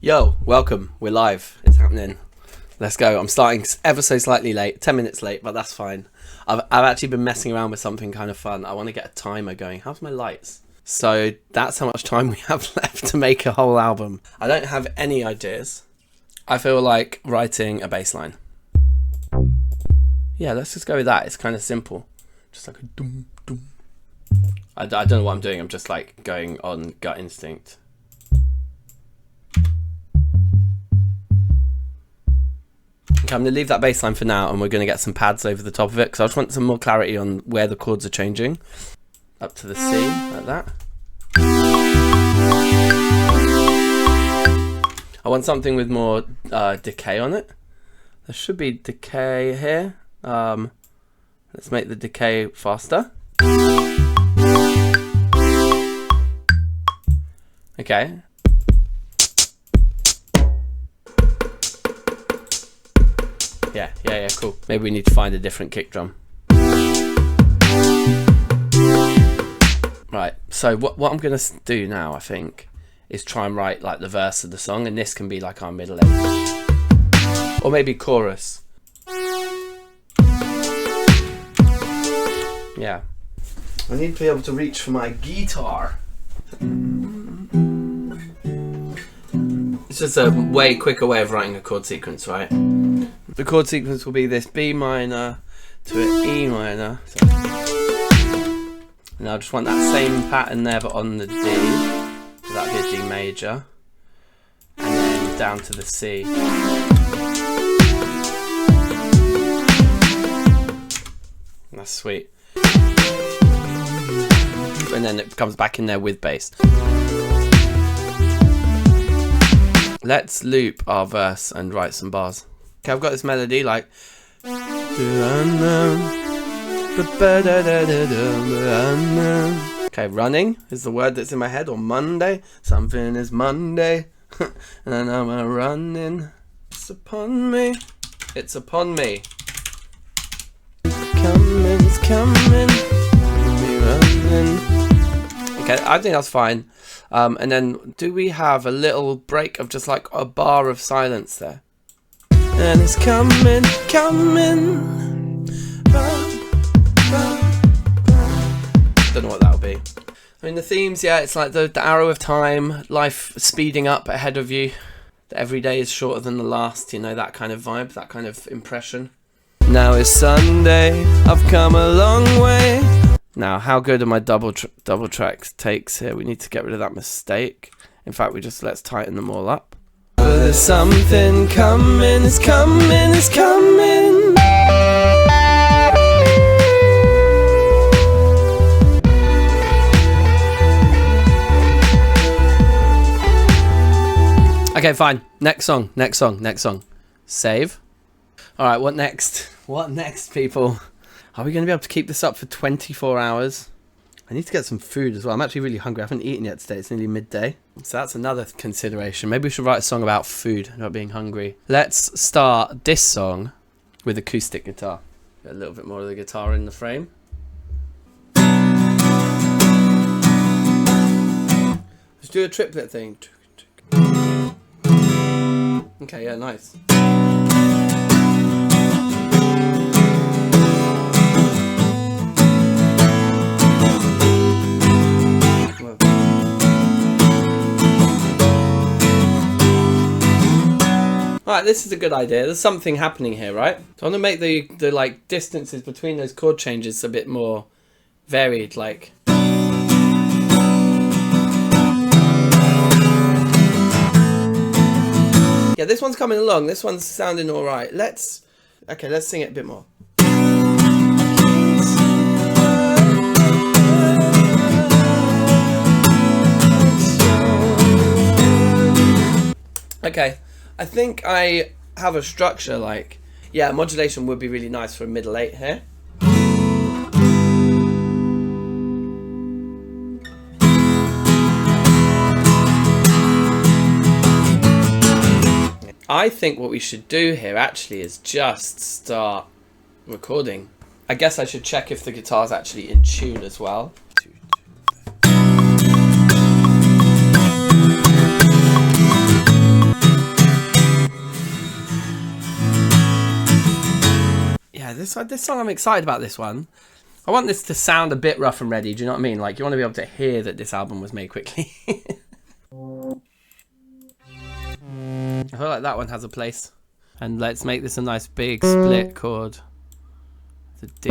Yo, welcome. We're live. It's happening. Let's go. I'm starting ever so slightly late, 10 minutes late, but that's fine. I've actually been messing around with something kind of fun. I want to get a timer going. How's my lights? So that's how much time we have left to make a whole album. I don't have any ideas. I feel like writing a bass line. Yeah, let's just go with that. It's kind of simple. Just like a dum dum. I don't know what I'm doing. I'm just like going on gut instinct. Okay, I'm going to leave that bass line for now, and we're going to get some pads over the top of it because I just want some more clarity on where the chords are changing. Up to the C, like that. I want something with more decay on it. There should be decay here. Let's make the decay faster. Okay. Yeah, cool. Maybe we need to find a different kick drum. Right, so what I'm going to do now, I think, is try and write like the verse of the song, and this can be like our middle eight. Or maybe chorus. Yeah. I need to be able to reach for my guitar. It's just a way quicker way of writing a chord sequence, right? The chord sequence will be this B minor to an E minor. So. And I just want that same pattern there, but on the D. So that'd be a D major. And then down to the C. That's sweet. And then it comes back in there with bass. Let's loop our verse and write some bars. Okay, I've got this melody like. Okay, running is the word that's in my head, or Monday. Something is Monday, and I'm running. It's upon me. It's upon me. It's coming. Me running. Okay, I think that's fine. And then, do we have a little break of just like a bar of silence there? And it's coming. Don't know what that'll be. I mean, the themes, yeah, it's like the arrow of time, life speeding up ahead of you. That every day is shorter than the last, you know, that kind of vibe, that kind of impression. Now it's Sunday, I've come a long way. Now, how good are my double track takes here? We need to get rid of that mistake. In fact, let's tighten them all up. There's something coming, it's coming. Okay, fine. Next song. Save. Alright, what next? What next, people? Are we going to be able to keep this up for 24 hours? I need to get some food as well. I'm actually really hungry. I haven't eaten yet today. It's nearly midday. So that's another consideration. Maybe we should write a song about food, about being hungry. Let's start this song with acoustic guitar. Get a little bit more of the guitar in the frame. Let's do a triplet thing. Okay, yeah, nice. Alright, this is a good idea. There's something happening here, right? So I want to make the like distances between those chord changes a bit more varied, like. Yeah, this one's coming along. This one's sounding alright. Let's sing it a bit more. Okay. I think I have a structure like, yeah, modulation would be really nice for a middle eight here. I think what we should do here actually is just start recording. I guess I should check if the guitar's actually in tune as well. this song, I'm excited about this one. I want this to sound a bit rough and ready. Do you know what I mean? Like, you want to be able to hear that this album was made quickly. I feel like that one has a place. And let's make this a nice big split chord. The D.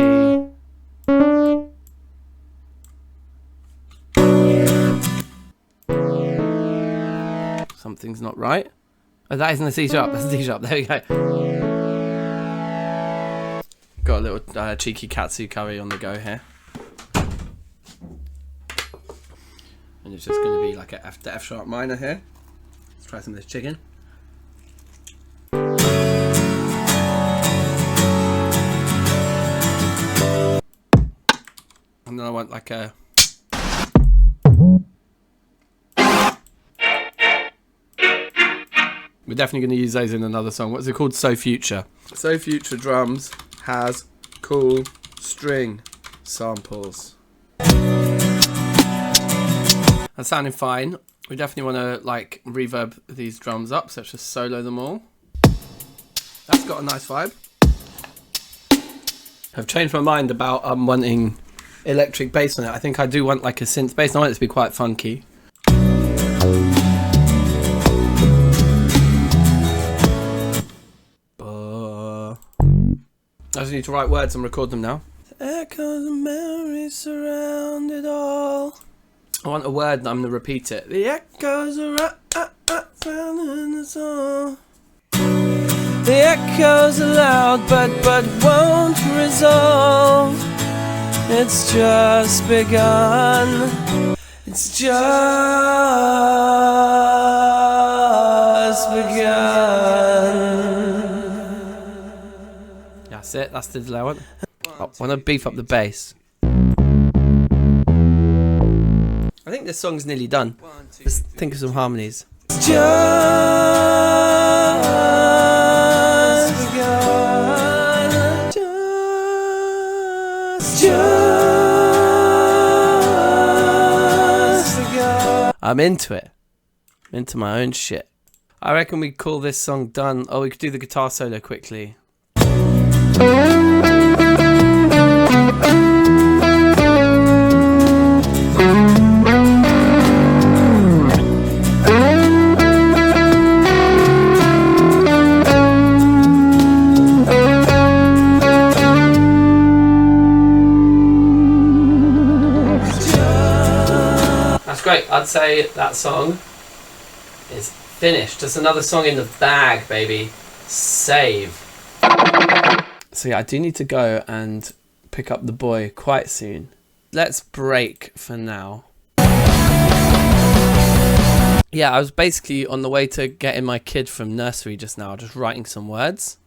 Something's not right. Oh, that isn't a C sharp. That's a D sharp. There we go. Got a little cheeky katsu curry on the go here. And it's just going to be like a F sharp minor here. Let's try some of this chicken. And then I want like a... We're definitely going to use those in another song. What's it called? So Future. So Future drums has cool string samples. That's sounding fine. We definitely want to like reverb these drums up, so let's just solo them all. That's got a nice vibe. I've changed my mind about wanting electric bass on it. I think I do want like a synth bass. I want it to be quite funky. I just need to write words and record them now. Echoes and memories surround it all. I want a word and I'm going to repeat it. The echoes are surrounding us all. The echoes are loud but won't resolve. It's just begun. It's just begun. That's it, that's the delay one. I want to beef up the bass. I think this song's nearly done. Let's think of some harmonies. It's just begun. Just begun. I'm into it. I'm into my own shit. I reckon we call this song done. Oh, we could do the guitar solo quickly. That's great. I'd say that song is finished. Just another song in the bag, baby. Save. So yeah, I do need to go and pick up the boy quite soon. Let's break for now. Yeah, I was basically on the way to getting my kid from nursery just now, just writing some words.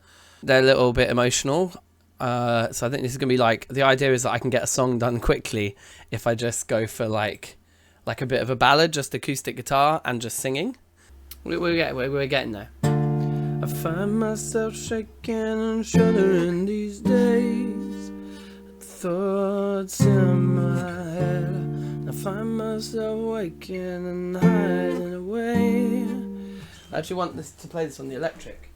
They're a little bit emotional. So I think this is going to be like, the idea is that I can get a song done quickly if I just go for like a bit of a ballad, just acoustic guitar and just singing. We're getting there. I find myself shaking and shuddering these days. Thoughts in my head. I find myself waking and hiding away. I actually want this to play this on the electric.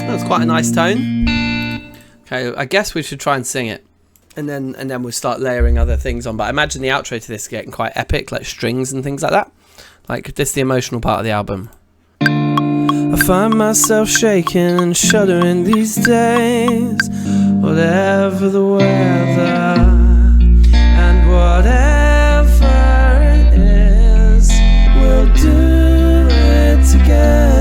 That's quite a nice tone. Okay, I guess we should try and sing it, and then we'll start layering other things on. But I imagine the outro to this is getting quite epic, like strings and things like that. Like this is the emotional part of the album. I find myself shaking and shuddering these days. Whatever the weather and whatever it is, we'll do it together.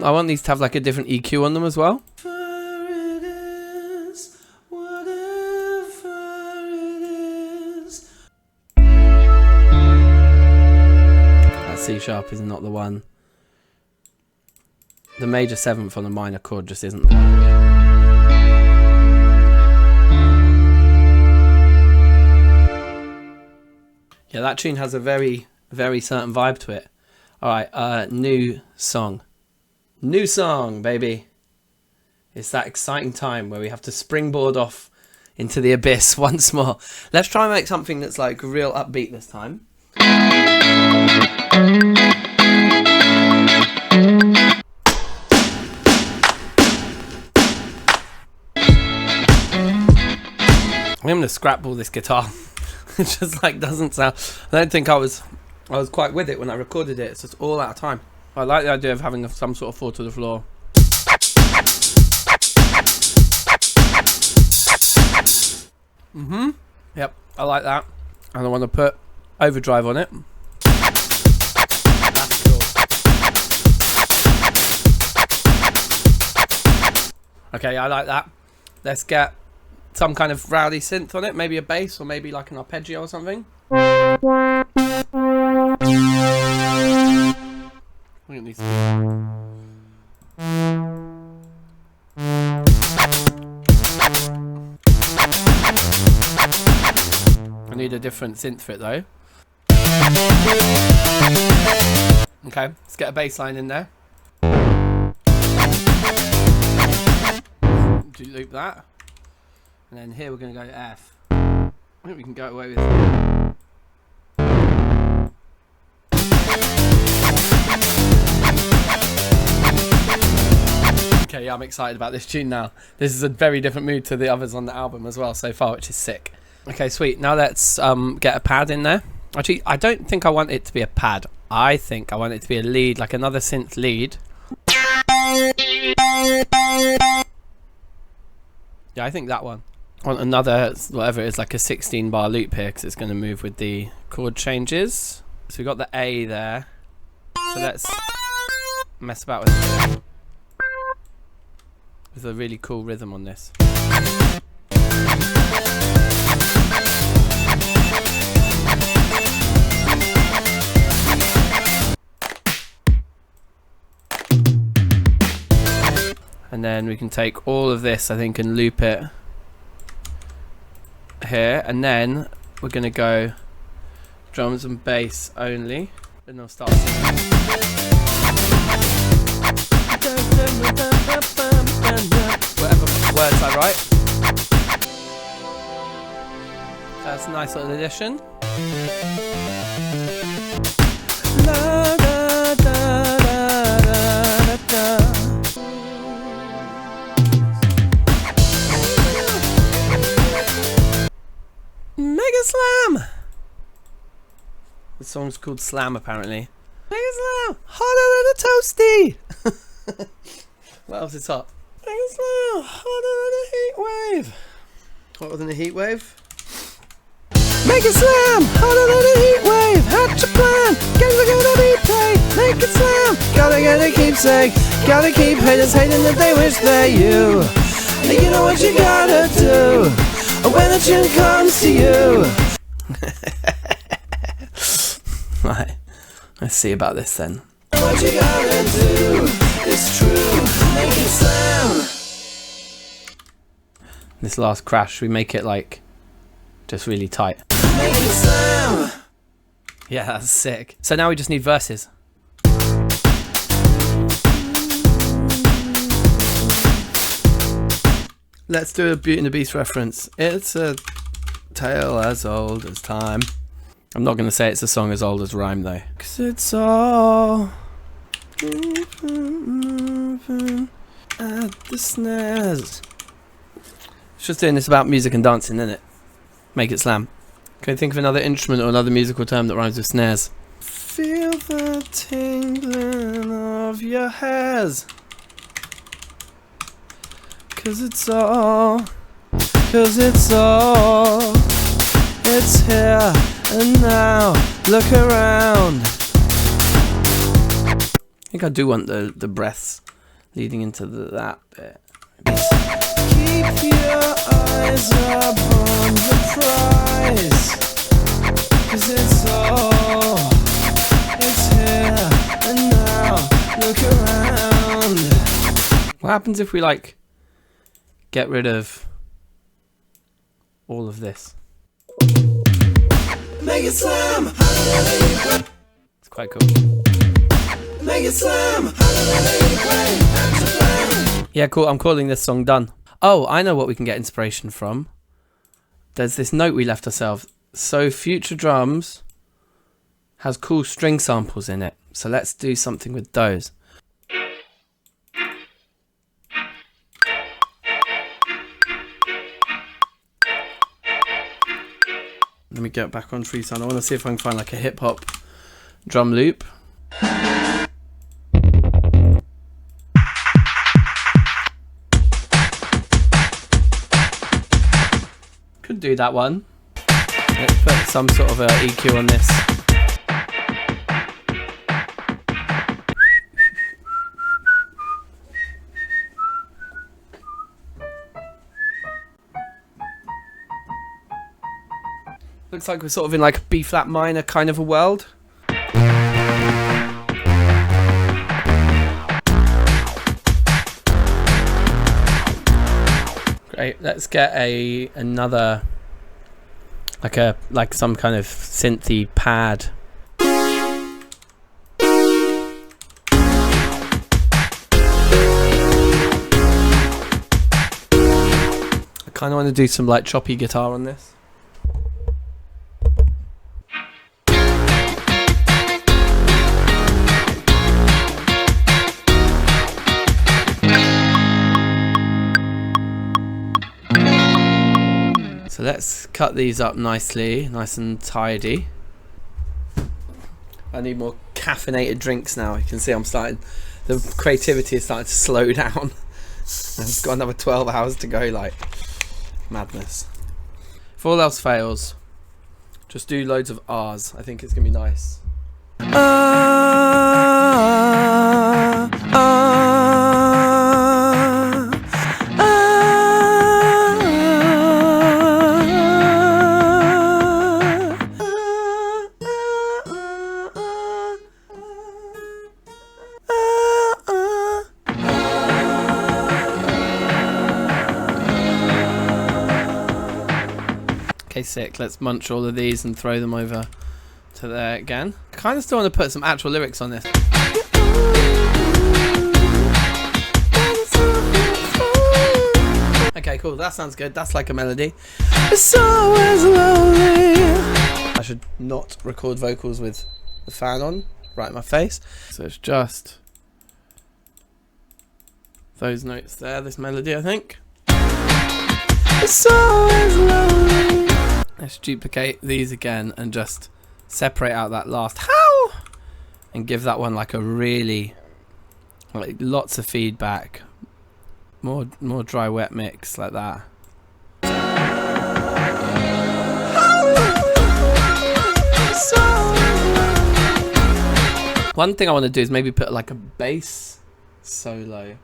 I want these to have like a different EQ on them as well. That C sharp is not the one. The major seventh on the minor chord just isn't the one. Yeah, that tune has a very, very certain vibe to it. Alright, new song. New song, baby. It's that exciting time where we have to springboard off into the abyss once more. Let's try and make something that's like real upbeat this time. I'm going to scrapball this guitar. It just like doesn't sound... I don't think I was quite with it when I recorded it. It's just all out of time. I like the idea of having some sort of fall to the floor. Yep, I like that. And I want to put overdrive on it. That's cool. Okay, I like that. Let's get some kind of rowdy synth on it. Maybe a bass or maybe like an arpeggio or something. I think it needs to be... I need a different synth for it though. Okay, let's get a bass line in there. Do loop that. And then here we're going to go F. I think we can go away with... Okay, yeah, I'm excited about this tune now. This is a very different mood to the others on the album as well so far, which is sick. Okay, sweet. Now let's get a pad in there. Actually, I don't think I want it to be a pad. I think I want it to be a lead, like another synth lead. Yeah, I think that one. I want another, whatever it is, like a 16 bar loop here because it's going to move with the chord changes. So we've got the A there. So let's mess about with a really cool rhythm on this. And then we can take all of this, I think, and loop it here. And then we're going to go drums and bass only. And I'll start singing. Whatever words I write. That's a nice little addition. La, da, da, da, da, da. Mega Slam! The song's called Slam apparently. Mega Slam! Hotter than a toasty! What else is hot? Mega Slam! Hotter than a heat wave! Hotter than a heat wave? Mega Slam! Hotter than a heat wave! Hatch a plan! Games are gonna be played! Make it slam! Gotta get a keepsake! Gotta keep haters hating that they wish they're you! And you know what you gotta do! When the tune comes to you. Right, let's see about this then. What you gotta do is true. Make it slam. This last crash, we make it like just really tight. Make it slam. Yeah, that's sick. So now we just need verses. Let's do a Beauty and the Beast reference. It's a tale as old as time. I'm not going to say it's a song as old as rhyme though. 'Cause it's all at the snares. It's just doing this about music and dancing, isn't it? Make it slam. Can you think of another instrument or another musical term that rhymes with snares? Feel the tingling of your hairs. 'Cause it's all, it's here and now, look around. I think I do want the breaths leading into that bit. Keep your eyes upon the prize, 'cause it's here and now, look around. What happens if we like get rid of all of this? Make it slam. It's quite cool. Make it slam. Yeah, cool. I'm calling this song done. Oh, I know what we can get inspiration from. There's this note we left ourselves. So Future Drums has cool string samples in it. So let's do something with those. Let me get back on Freesound. I want to see if I can find like a hip hop drum loop. Could do that one. Let's put some sort of a EQ on this. Looks like we're sort of in like a B flat minor kind of a world. Great. Let's get another like some kind of synthy pad. I kind of want to do some like choppy guitar on this. So let's cut these up nicely, nice and tidy. I need more caffeinated drinks now. You can see the creativity is starting to slow down. I've got another 12 hours to go, like madness. If all else fails, just do loads of R's. I think it's gonna be nice. Okay, sick. Let's munch all of these and throw them over to there again. I kind of still want to put some actual lyrics on this. Okay, cool. That sounds good. That's like a melody. It's always lonely. I should not record vocals with the fan on right in my face. So it's just those notes there. This melody, I think. It's always lonely. Let's duplicate these again and just separate out that last how and give that one like a really like lots of feedback, more dry wet mix like that. One thing I want to do is maybe put like a bass solo.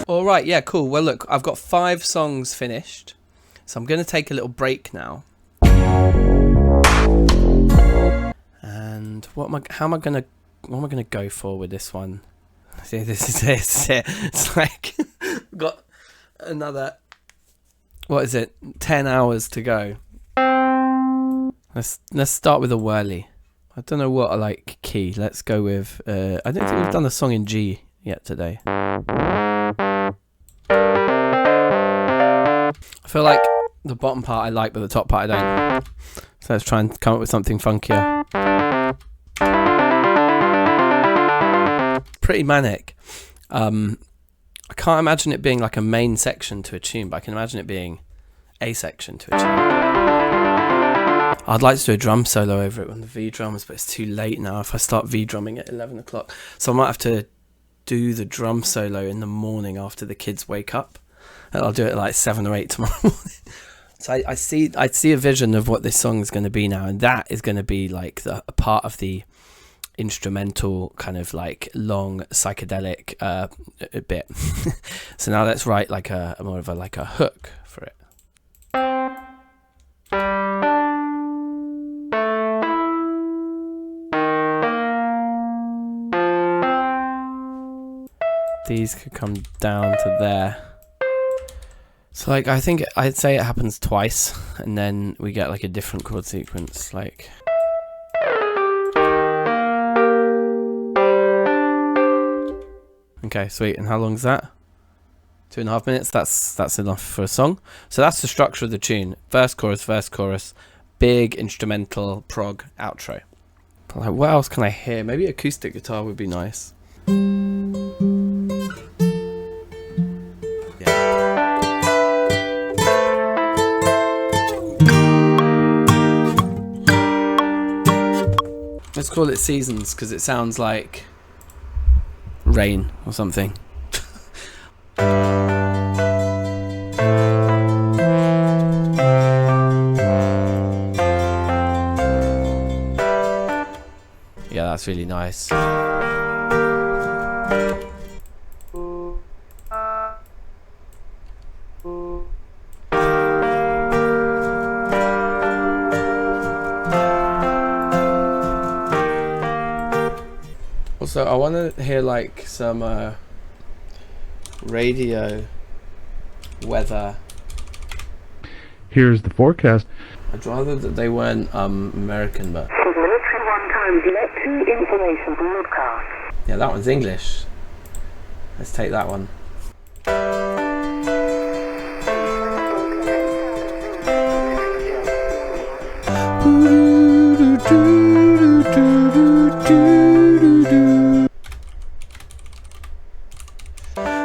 Alright, yeah, cool. Well, look, I've got 5 songs finished, so I'm going to take a little break now. And how am I going to go for with this one? See, this is it. It's like I've got another, what is it, 10 hours to go. Let's start with a whirly. I don't know what I like key. Let's go with I don't think we've done a song in G yet today. I feel like the bottom part I like, but the top part I don't. So let's try and come up with something funkier. Pretty manic. I can't imagine it being like a main section to a tune, but I can imagine it being a section to a tune. I'd like to do a drum solo over it on the V drums, but it's too late now if I start V drumming at 11 o'clock. So I might have to do the drum solo in the morning after the kids wake up. And I'll do it at like 7 or 8 tomorrow morning. So I see a vision of what this song is going to be now, and that is going to be like a part of the instrumental kind of like long psychedelic bit. So now let's write like a more of a hook for it. These could come down to there. So like I'd say it happens twice, and then we get like a different chord sequence, like Okay, sweet. And how long is that? 2.5 minutes. That's enough for a song. So that's the structure of the tune: verse, chorus, big instrumental prog outro. But like, what else can I hear? Maybe acoustic guitar would be nice. Let's call it Seasons, because it sounds like rain or something. Yeah, that's really nice. Also, I want to hear like some radio weather. Here's the forecast. I'd rather that they weren't American, but Military One times net 2 information broadcast. yeah, that one's English. Let's take that one.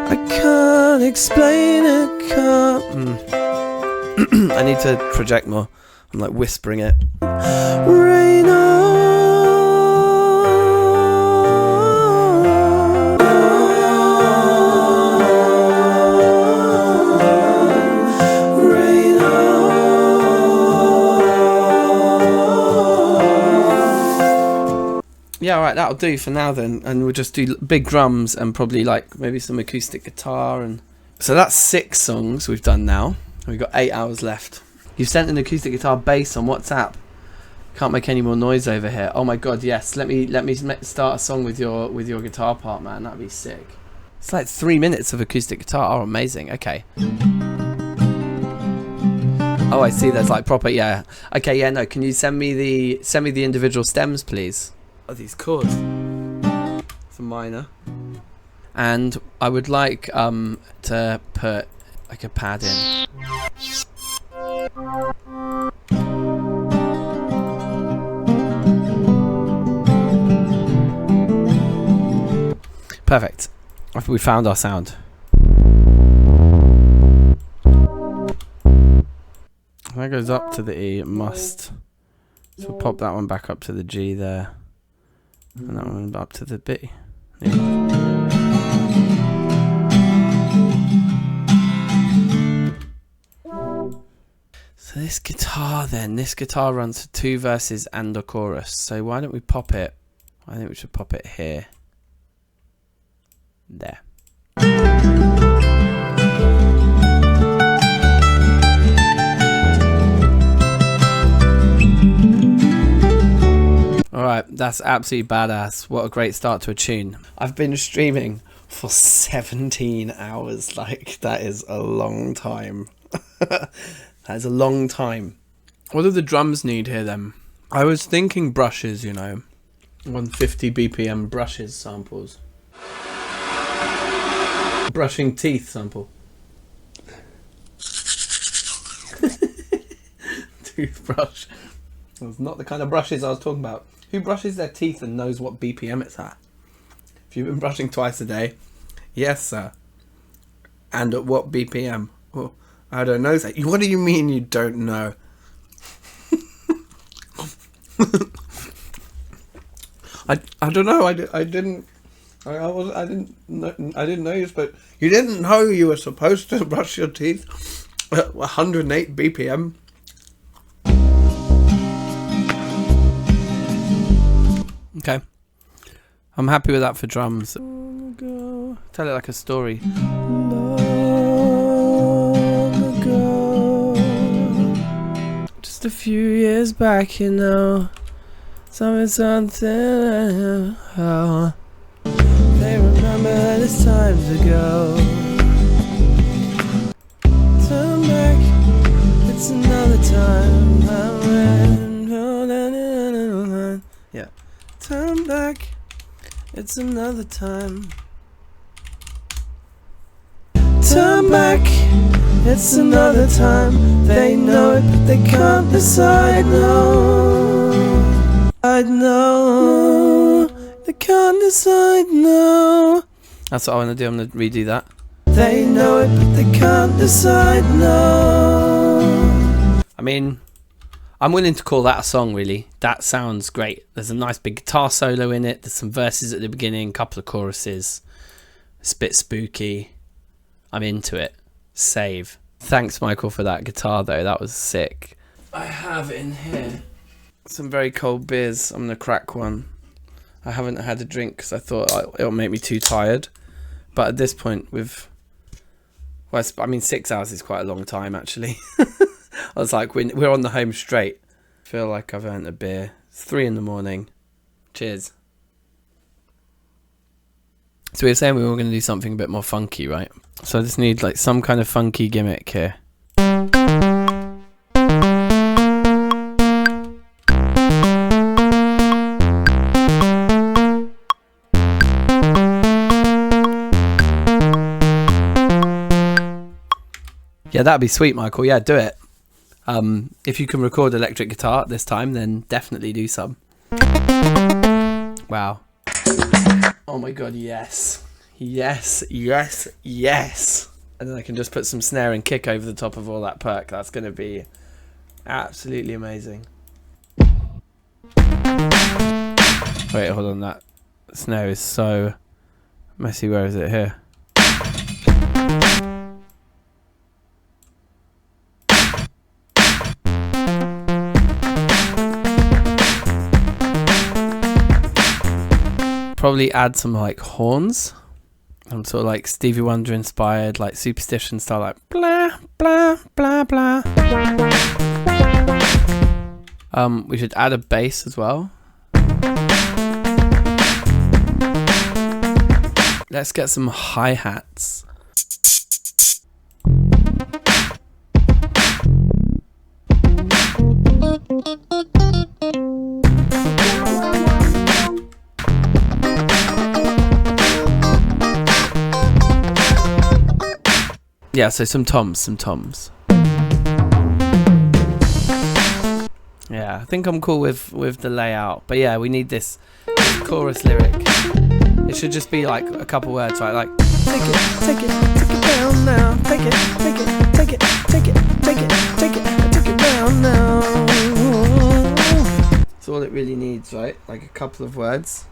I can't explain it. I need to project more. I'm like whispering it. Rain on. Rain on. Yeah, alright, that'll do for now then. And we'll just do big drums and probably like maybe some acoustic guitar. And so that's 6 songs we've done now. We've got 8 hours left. You've sent an acoustic guitar bass on WhatsApp. Can't make any more noise over here. Oh my god, yes. Let me start a song with your guitar part, man. That'd be sick. It's like 3 minutes of acoustic guitar. Oh, amazing. Okay. Oh, I see. There's like proper. Yeah. Okay. Yeah. No. Can you send me the individual stems, please? Oh, these chords. It's a minor. And I would like to put like a pad in. Perfect. We found our sound. That goes up to the E. It must. So we'll pop that one back up to the G there, and that one up to the B. Yeah. So this guitar runs for 2 verses and a chorus. So why don't we pop it? I think we should pop it here. There. Alright, that's absolutely badass. What a great start to a tune. I've been streaming for 17 hours. Like, that is a long time. That is a long time. What do the drums need here then? I was thinking brushes, you know. 150 BPM brushes samples. Brushing teeth sample. Toothbrush. That's not the kind of brushes I was talking about. Who brushes their teeth and knows what BPM it's at? If you've been brushing twice a day, yes, sir. And at what BPM? Oh, I don't know. What do you mean you don't know? I don't know. I didn't know you didn't know you were supposed to brush your teeth at 108 BPM. Okay, I'm happy with that for drums. Tell it like a story. Long ago, just a few years back, you know, something. Oh, they remember this times ago. Turn back, it's another time. Yeah. Turn back, it's another time. turn back. It's another time. They know it, but they can't decide. No, I know. They can't decide. No. That's what I want to do. I'm going to redo that. They know it, but they can't decide. No. I mean, I'm willing to call that a song, really. That sounds great. There's a nice big guitar solo in it. There's some verses at the beginning, a couple of choruses. It's a bit spooky. I'm into it. Save. Thanks, Michael, for that guitar, though. That was sick. I have in here some very cold beers. I'm going to crack one. I haven't had a drink because I thought it'll make me too tired. But at this point, well, I mean, 6 hours is quite a long time, actually. I was like, we're on the home straight. I feel like I've earned a beer. It's 3 in the morning. Cheers. So we were saying we were going to do something a bit more funky, right? So I just need like some kind of funky gimmick here. Yeah, that'd be sweet, Michael. Yeah, do it. If you can record electric guitar at this time, then definitely do some. Wow. Oh my god, yes. Yes, yes, yes. And then I can just put some snare and kick over the top of all that perk. That's going to be absolutely amazing. Wait, hold on. That snare is so messy. Where is it? Here. Probably add some like horns. I'm sort of like Stevie Wonder inspired, like Superstition style, like blah blah blah blah. We should add a bass as well. Let's get some hi-hats. Yeah, so some toms. Yeah, I think I'm cool with the layout. But yeah, we need this chorus lyric. It should just be like a couple words, right? Like, take it down now. Take it down now. That's all it really needs, right? Like a couple of words.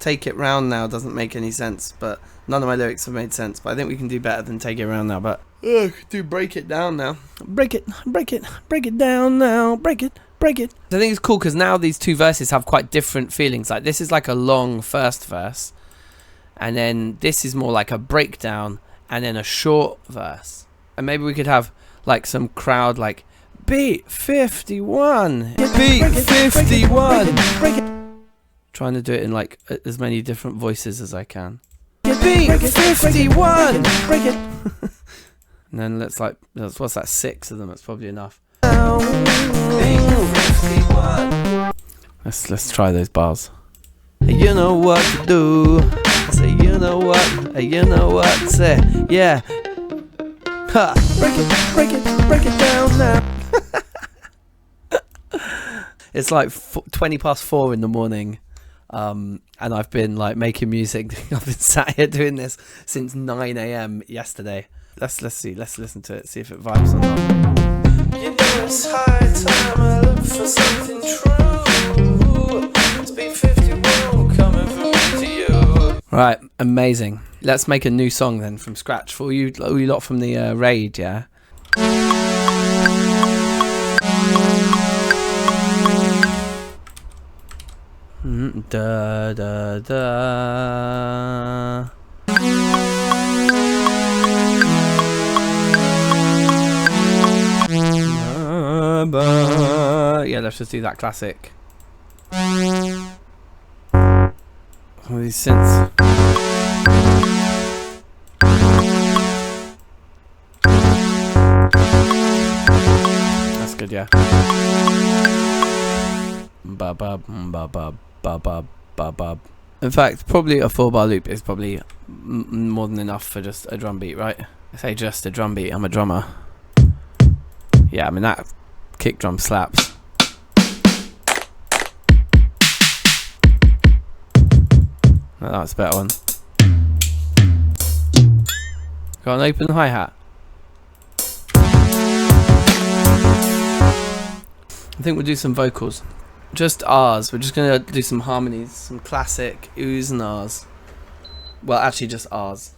Take it round now doesn't make any sense, but none of my lyrics have made sense. But I think we can do better than take it round now. But do break it down now. Break it down now. Break it. I think it's cool because now these two verses have quite different feelings. Like this is like a long first verse, and then this is more like a breakdown, and then a short verse. And maybe we could have like some crowd like beat 51, beat 51. Trying to do it in like as many different voices as I can. Beat 51. Break it. And then let's like, what's that? 6 of them. That's probably enough. Let's try those bars. You know what to do. Say you know what. Say yeah. Ha. Break it down now. It's like 20 past 4 in the morning. And I've been like making music. I've been sat here doing this since 9 a.m. yesterday. Let's listen to it, see if it vibes or not. You know it's high time I look for something true. It's beat 51 coming from me to you. Right, amazing. Let's make a new song then from scratch for you lot from the raid, yeah. Da da da. Yeah, let's just do that classic. All these synths. That's good, yeah. Ba ba ba ba ba ba ba ba. In fact, probably a 4-bar loop is probably more than enough for just a drum beat, right? I say just a drum beat, I'm a drummer. Yeah, I mean that kick drum slaps. Oh, that's a better one. Got an open hi-hat. I think we'll do some vocals. Just R's. We're just going to do some harmonies. Some classic oohs and ahs. Well, actually just R's.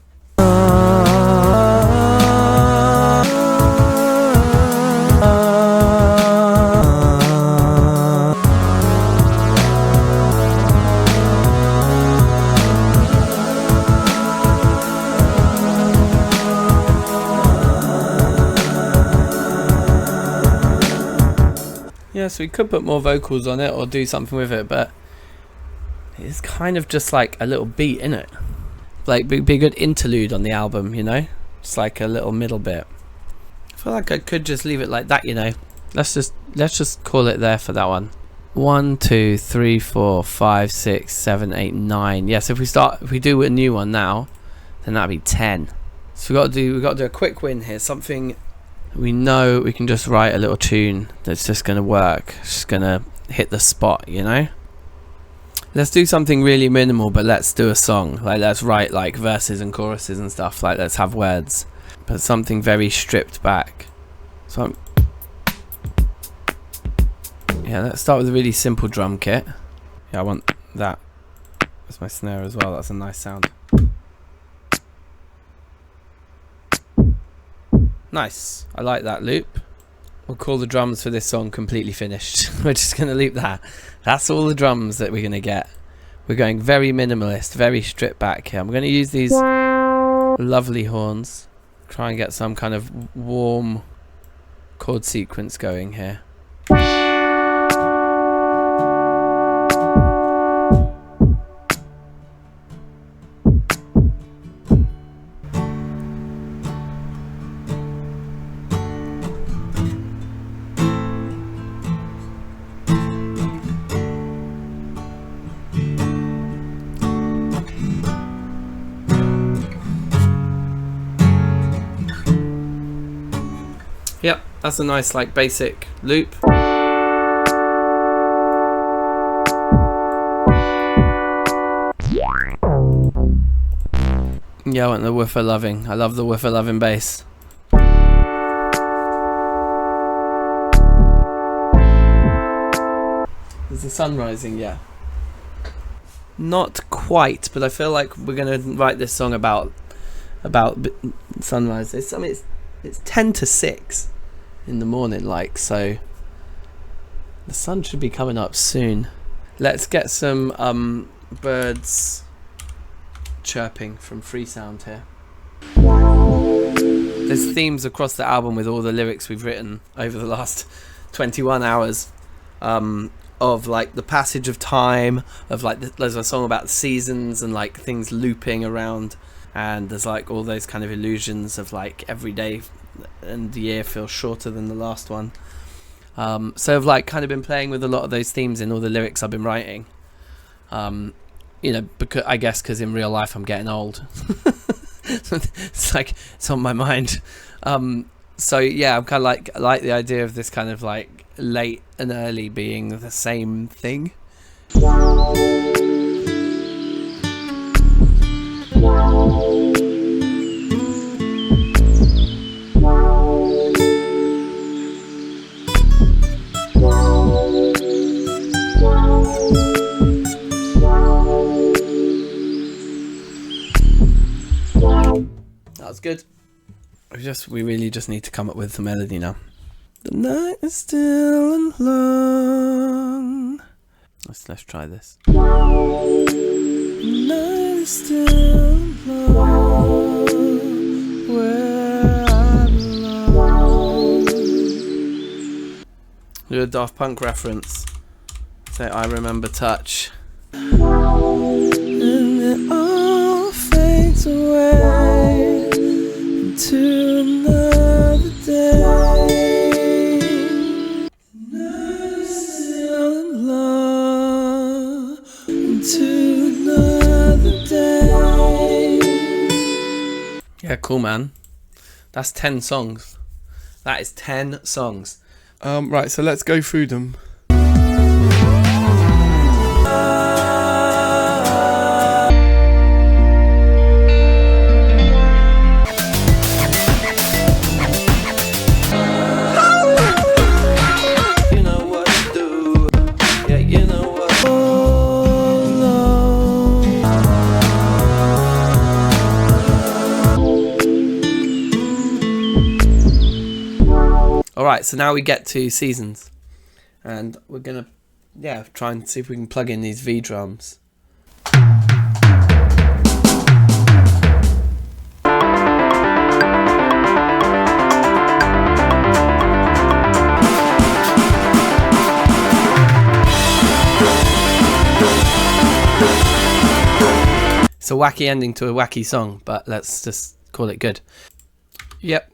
Yeah, so we could put more vocals on it or do something with it, but it's kind of just like a little beat, innit? Like, be a good interlude on the album, you know? Just like a little middle bit. I feel like I could just leave it like that, you know? Let's just call it there for that one. 1, 2, 3, 4, 5, 6, 7, 8, 9. Yes, if we do a new one now, then that'd be 10. So we got to do a quick win here. Something we know we can just write a little tune that's just gonna work. Just gonna hit the spot, you know? Let's do something really minimal, but let's do a song. Like, let's write like verses and choruses and stuff. Like, let's have words, but something very stripped back. So yeah, let's start with a really simple drum kit. Yeah, I want that. That's my snare as well. That's a nice sound. Nice. I like that loop. We'll call the drums for this song completely finished. We're just going to loop that. That's all the drums that we're going to get. We're going very minimalist, very stripped back here. I'm going to use these lovely horns. Try and get some kind of warm chord sequence going here. Yep, that's a nice like basic loop. Yeah, I want the woofer loving. I love the woofer loving bass. Is the sun rising? Yeah. Not quite, but I feel like we're gonna write this song about sunrise. It's 10 to 6 in the morning, like, so the sun should be coming up soon. Let's get some birds chirping from Freesound here. There's themes across the album with all the lyrics we've written over the last 21 hours of like the passage of time, of like there's a song about seasons and like things looping around, and there's like all those kind of illusions of like every day and the year feels shorter than the last one. So I've like kind of been playing with a lot of those themes in all the lyrics I've been writing. You know, because in real life I'm getting old. It's like it's on my mind. So yeah, I'm kind of like the idea of this kind of like late and early being the same thing. That was good. We really just need to come up with the melody now. The night is still and long. Let's try this. The night is still and long, where I belong. Do a Daft Punk reference. Say I remember touch. And it all fades away into another day. Still in love into another day. Yeah, cool, man. That's 10 songs. That is 10 songs. Right, so let's go through them. Alright, so now we get to seasons. And we're gonna, try and see if we can plug in these V drums. It's a wacky ending to a wacky song, but let's just call it good. Yep.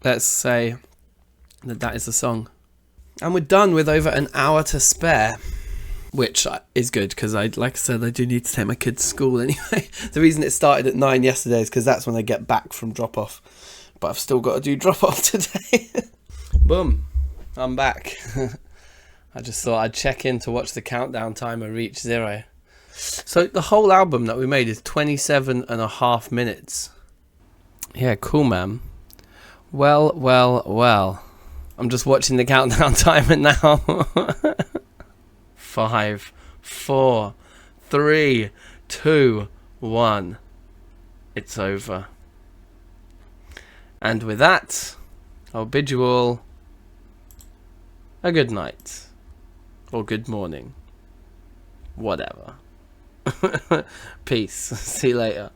Let's say that is the song. And we're done with over an hour to spare, which is good because like I said, I do need to take my kids to school anyway. The reason it started at 9 yesterday is because that's when they get back from drop off, but I've still got to do drop off today. Boom, I'm back. I just thought I'd check in to watch the countdown timer reach 0. So the whole album that we made is 27.5 minutes. Yeah, cool, man. Well. I'm just watching the countdown timer now. 5, 4, 3, 2, 1. It's over. And with that, I'll bid you all a good night. Or good morning. Whatever. Peace. See you later.